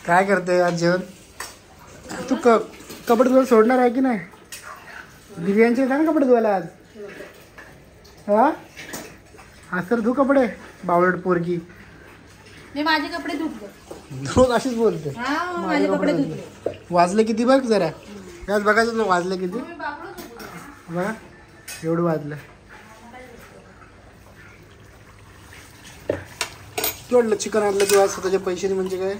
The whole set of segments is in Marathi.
काय करते आज जेवण? तू कपडे धुवायला सोडणार आहे की नाही? बिर्याणीचे येतात ना कपडे धुवायला आज? हा आज तर धु कपडे बावळट पोरगी. मी माझे कपडे धुतले. रोज अशीच बोलते. माझे कपडे धुतले. वाजले किती बघ जरा. आज बघायचं तुला वाजले किती. बघा एवढं वाजलं. तू वाटलं चिकन आणलं तू आज स्वतःच्या पैशाने म्हणजे काय?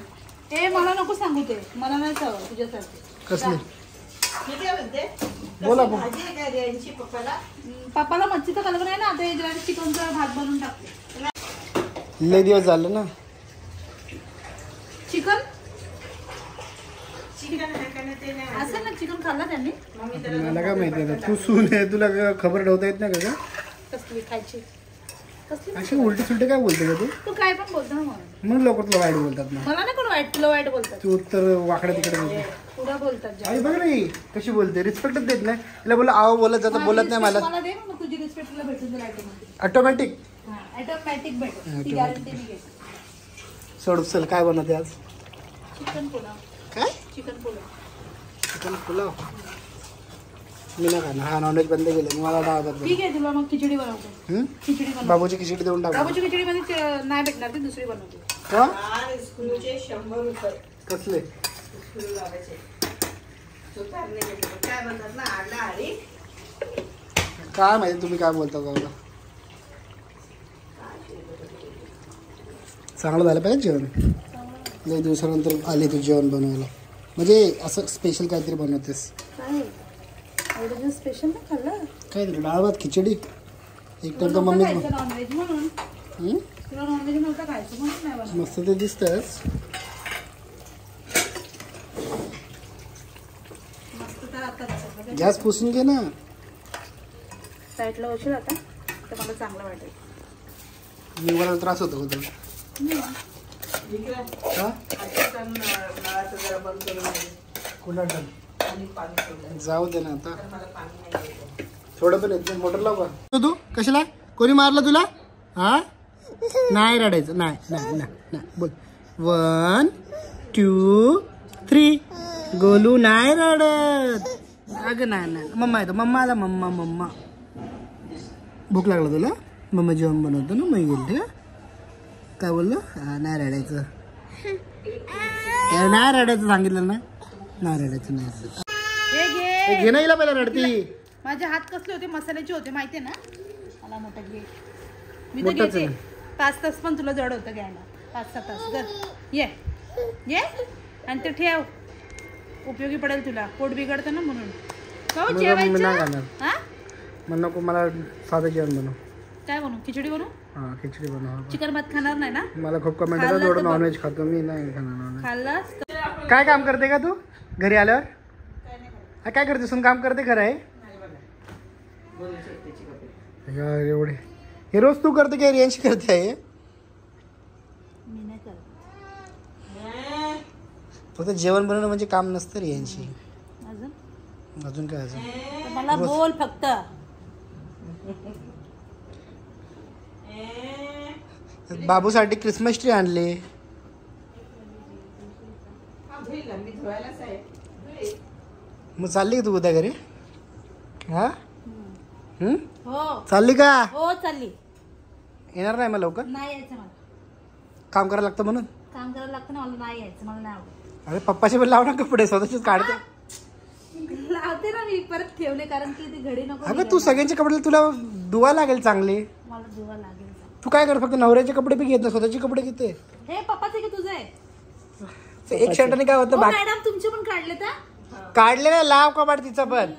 ए मला नको सांगू ते. मला नाही सवय तुझ्यासारखी. कसली? बोला पप्पाला मच्छीचा कलर नाही ना आता याच्या चिकनचा भात बनवून टाकते. लय दिवस झाले ना. चिकन असं ना चिकन खाल्ला त्यांनी. मला काय माहिती आता तू सून आहे तुला खबर ठेवता येत नाही का? कसली खायची कसली अशी उलटी सुलटी काय बोलते का तू? तू काय पण बोलतो ना म्हणून लोक तुला वाईट बोलतात ना. मला नाही कोण वाईट तुला वाईट बोलतात. तू तर वाकडे तिकडे बोलते. पुढे बोलतात आई बघ नाही कशी बोलते. रिस्पेक्टच देत नाही. तिला बोला आव बोलत जातं बोलत नाही मला. मला दे मग तुझी रिस्पेक्ट तुला भेटून जाईल ऑटोमॅटिक. ऑटोमॅटिक ऑटोमॅटिक भेटेल. ती गॅरंटी मी घेते. सोड चल काय बनवते आज? चिकन पुलाव. काय? चिकन पुलाव. चिकन पुलाव मी नाही खाणार. हा नॉनव्हेज बंद केलं मला डाळ. ठीक आहे तुला मग खिचडी बनवते. खिचडी बनवते. बाबूची खिचडी देऊन टाक. बाबूची खिचडी मध्ये नाही भेटणार ती दुसरी बनवते. का? 100 रुपये कसले? काय माहिती तुम्ही काय बोलता बाबा. चांगलं झालं पाहिजे जेवण. लई दिवसानंतर आले तू जेवण बनवायला. म्हणजे असं स्पेशल काहीतरी बनवतेस. काय एवढं स्पेशल नाही खाल्लं. काय दिलं? डाळ भात खिचडी. एक तर मम्मी नॉनव्हेज म्हणून तुला नॉनव्हेज नव्हतं खायचं म्हणून नाही बनवलं. मस्त ते दिसतंच. मस्त तर आता गॅस पुसून घे ना. साईडला उशीर आता तर मला चांगलं वाटेल. निवायला त्रास होतो का तुला? जाऊ दे ना आता. थोडं पण येत मोटर लाव का तू? कशाला? कोणी मारलं तुला? हा नाही रडायचं. नाही नाही नाही बोल. 1 2 3 गोलू नाही रडत. अगं नाही नाही मम्मा येतो. मम्मा आला. मम्मा मम्मा भूक लागला तुला? मम्मा जेवण बनवतो ना मी गेल. काय बोललो? हा नाही रडायचं. नाही रडायचं सांगितलं ना. नाही रडायचं. नाही घे ना. हिला पहिला रडती. माझे हात कसले होते मसाल्याचे होते माहितीये ना. मला मोठा घे. मी तर घेते. 5 तास पण तुला जड होतं घ्यायला. 5-6 तास कर. ये ये आणि ते ठेव. उपयोगी पडेल तुला. पोट बिघडतं ना म्हणून. हो जेवायचं. हा मग नको मला साधं जेवण बनव. काय बनवू? खिचडी बनवू? हा खिचडी बनव. चिकन भात खाणार नाही ना? मला खूप कमेंट येतात थोडं नॉनव्हेज खातो मी. नाही खाणार नॉनव्हेज. खाल्लास? काय काम करते का तू घरी आल्यावर? काय करते? सून काम करते खरं आहे? एवढे हे रोज तू करते की रियांशी करते आहे? मी नाही करत. फक्त जेवण बनवणं म्हणजे काम नसतं रियांशी. अजून काय? अजून मला बोल फक्त. बाबूसाठी क्रिसमस ट्री आणले. मग चालली का तू उद्या घरी? हा हो चालली का? हो चालली. येणार नाही मला लवकर? नाही यायचं मला. काम करायला लागतं म्हणून? काम करायला लागतं ना. मला नाही यायचं. मला नाही आवडत. अरे पप्पाचे पण लाव ना कपडे. स्वतःचेच काढते. लावते ना मी. परत ठेवले कारण की ती घडी नको. अगं तू सगळ्यांचे कपडे तुला धुवा लागेल चांगले. मला धुवा लागेल. तू काय कर? फक्त नवऱ्याचे कपडे बी घेत ना स्वतःचे कपडे घेते. हे पप्पाचे की तुझे? एक शर्टाने काय होतं? मॅडम तुमचे पण काढले का? काढले ना. लाव कपाट तिचा पण.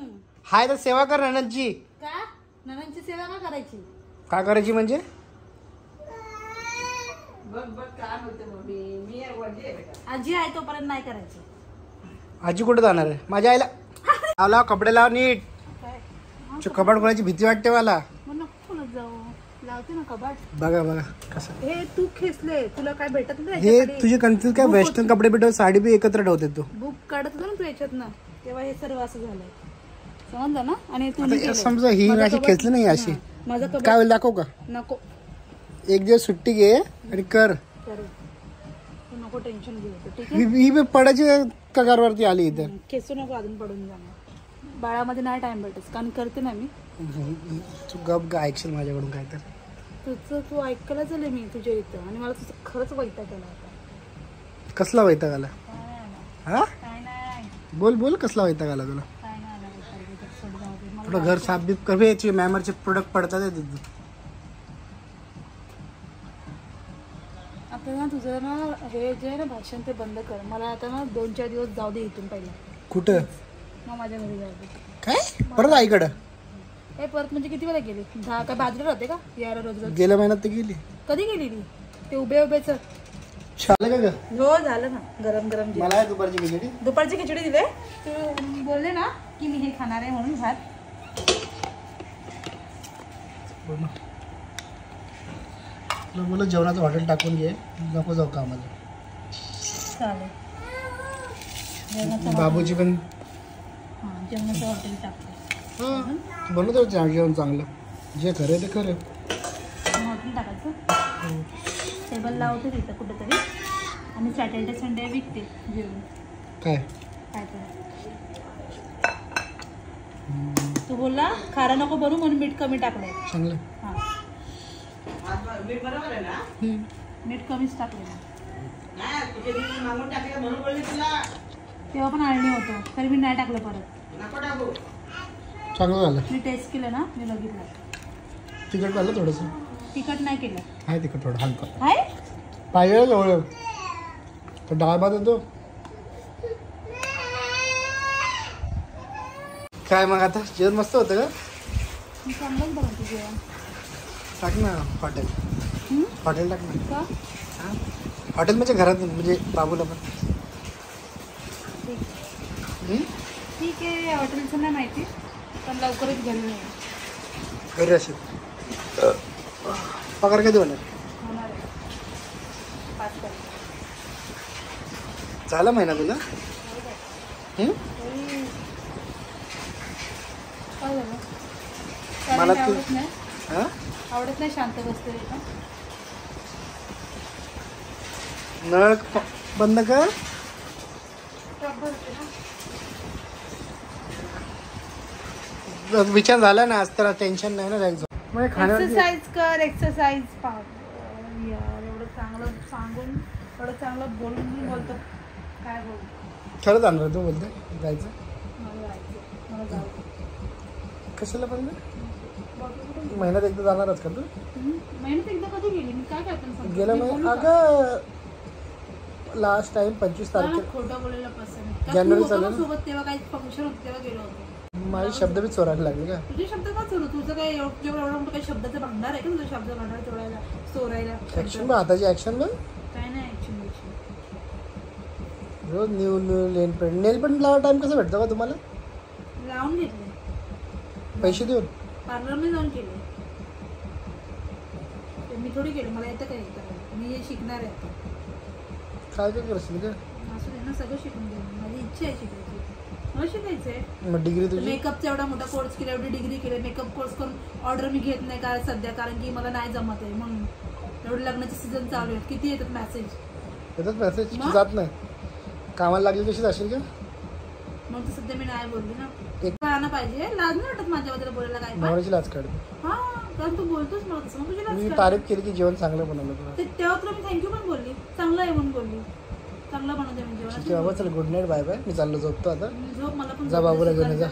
हाय तर सेवा कर ननदची. का? ननंदची सेवा का करायची? काय करायची म्हणजे? आजी आहे तोपर्यंत नाही करायची. आजी कुठे जाणार आहे? माझ्या आईला लाव लाव कपडे लाव नीट. कपाट खोलायची भीती वाटते मला. मग नको खोलत जाऊ. लावते ना कपाट. बघा बघा कसं. हे तू खेचले. तुला काय भेटत नाही? हे तुझे कन्फ्युज काय? वेस्टर्न कपडे भेटव साडी बी एकत्र ठेवते तू. बुक काढत होता ना तू याच्यात ना. तेव्हा हे सर्व असं झालंय. समजलं ना? आणि तू समजा ही अशी खेचली नाही अशी. माझं काय होईल दाखव का? नको. एक दिवस सुट्टी घे आणि कर. तू नको नको टेन्शन घेऊ तू, ठीक आहे? ही पडायची कगारवरती आली इथं. केसू नको अजून पडून जाणार. बाळामध्ये नाही टाइम भेटत कारण करते ना मी. तू गप गा, ऐकशील माझ्याकडून काय तर. तुझं तू ऐकायला झाले मी तुझ्या इथं आणि मला तुझं खरंच वैताग केला होता. कसला वैताग आला? हा काय नाही बोल बोल, कसला वैताग आला तुला? काय नाही आला वैताग. सोड जाऊ दे. मला थोडं घर साफ बीफ कर. मॅमरचे प्रोडक्ट पडतात आहे तिथं. आता ना तुझं ना हे जे आहे ना भाषण ते बंद कर. मला आता ना 2-4 दिवस जाऊ दे इथून पहिला. कुठं? मग माझ्या घरी जाऊ दे. काय परत आईकडं? हे परत म्हणजे किती वेळा गेली? 10 काय बाजूला राहते का यायला रोज रोज? गेल्या महिन्यात तर गेली. कधी गेली ती? ते उभे झालं का ग? हो झालं ना. गरम गरम जेवण. मला आहे दुपारची खिचडी. दुपारची खिचडी दिले. तू बोलले ना की मी हे खाणार आहे म्हणून भात. तुला बोल जेवणाचं हॉटेल टाकून घे, नको जाऊ कामाला. चालेल. जेवणाचं बाबूची पण हां जेवणाचं हॉटेल टाकते. बनवतो जेवण चांगलं. जे खरं ते खरं. हॉटेल टाकायचं. टेबल लावते तिथं कुठेतरी आणि सॅटर्डे संडे विकते जेवण. काय काय तर तू बोलला खारा नको बनू म्हणून मीठ कमी टाकलंय. चांगलं. हां मीठ कमीच टाकलं ना. तेव्हा पण आळणी होतं तरी मी नाही टाकलं परत. चांगलं झालं. मी टेस्ट केलं ना मी बघितलं. तिखट झालं थोडंसं. तिखट नाही केलं. आहे तिखट थोडं हलकं. काय पाहिजे जवळ तर डाळ भात येतो. काय मग आता जेवण मस्त होतं का? मी चांगलंच बनवते जेवण. टाक ना हॉटेल. हॉटेल टाक ना. का हां हॉटेल म्हणजे घरात म्हणजे बाबूला पण. ठीक आहे हॉटेलचं नाही माहिती पण लवकरच घरी नाही घरी असेल. पगार कधी होणार? होणार आहे 5 तारीख. झाला महिना तुला? काय झालं? मला कारण तू आवडत नाही. हां आवडत नाही शांत बसते का? नळ बंद कर. विचार झाला ना आज तर टेन्शन नाही ना जायचं. मग खाण्यावर एक्सरसाइज कर एक्सरसाइज यार एवढं चांगलं सांगून एवढं चांगलं बोलून बोलतो काय बोल. खरंच आणणार तू बोलते जायचं. मला जायचं मला जाऊ दे. कशाला बंद? महिन्यात एकदा जाणारच का तू? महिन्यात एकदा कधी गेली मी काय करतो गेल्या महिन्यात अगं लास्ट टाइम 25 तारखेला खोटं बोलायला पसंत जानेवारी चालू ना? सोबत तेव्हा काही फंक्शन होतं तेव्हा गेलो होतो. माझे शब्द बी चोरायला लागले का? तुझे शब्द का चोरू? तुझं काय एवढं मोठं काही शब्दाचं भांडार आहे का तुझं शब्द भांडार चोरायला चोरायला? ऍक्शन बघ हाताची ऍक्शन बघ. काय नाही ऍक्शन रोज न्यू नेल पेंट लावा टाइम कसा भेटतो का तुम्हाला? लावून घेतले पैसे देऊन. पार्लरमध्ये जाऊन केले. मी थोडी केलं मला येतं काय करायला. मी हे शिकणार आहे आता. काय काय करशील का? असं त्यांना सगळं शिकून देईन. माझी इच्छा आहे शिकायची. मला शिकायचं आहे. मग डिग्री तुझी? मेकअपचा एवढा मोठा कोर्स केला एवढी डिग्री केली. मेकअप कोर्स करून ऑर्डर मी घेत नाही काय सध्या कारण की मला नाही जमत आहे म्हणून. एवढे लग्नाचे सीझन चालू आहेत. किती येतात मेसेज? येतात मेसेज जात नाही. कामाला लागली कशी जाशील का? मग तर सध्या मी नाही बोलली ना. कळायला पाहिजे. लाज नाही वाटत माझ्याबद्दल बोलायला काय पण. नवऱ्याची लाच काढते. हा कारण तू बोलतोस मला तसं मग तुझी लाज मी काढते. तारीफ केली की जेवण चांगलं बनवलं तुला. तेव्हा तुला मी थँक्यू पण बोलली. चांगलं आहे म्हणून बोलली. चांगलं बनवते म्हणजे ठीक आहे बाबा चल गुड नाईट बाय बाय. मी चाललो झोपतो आता. झोप मला पण जा बाबूला घेऊन जा.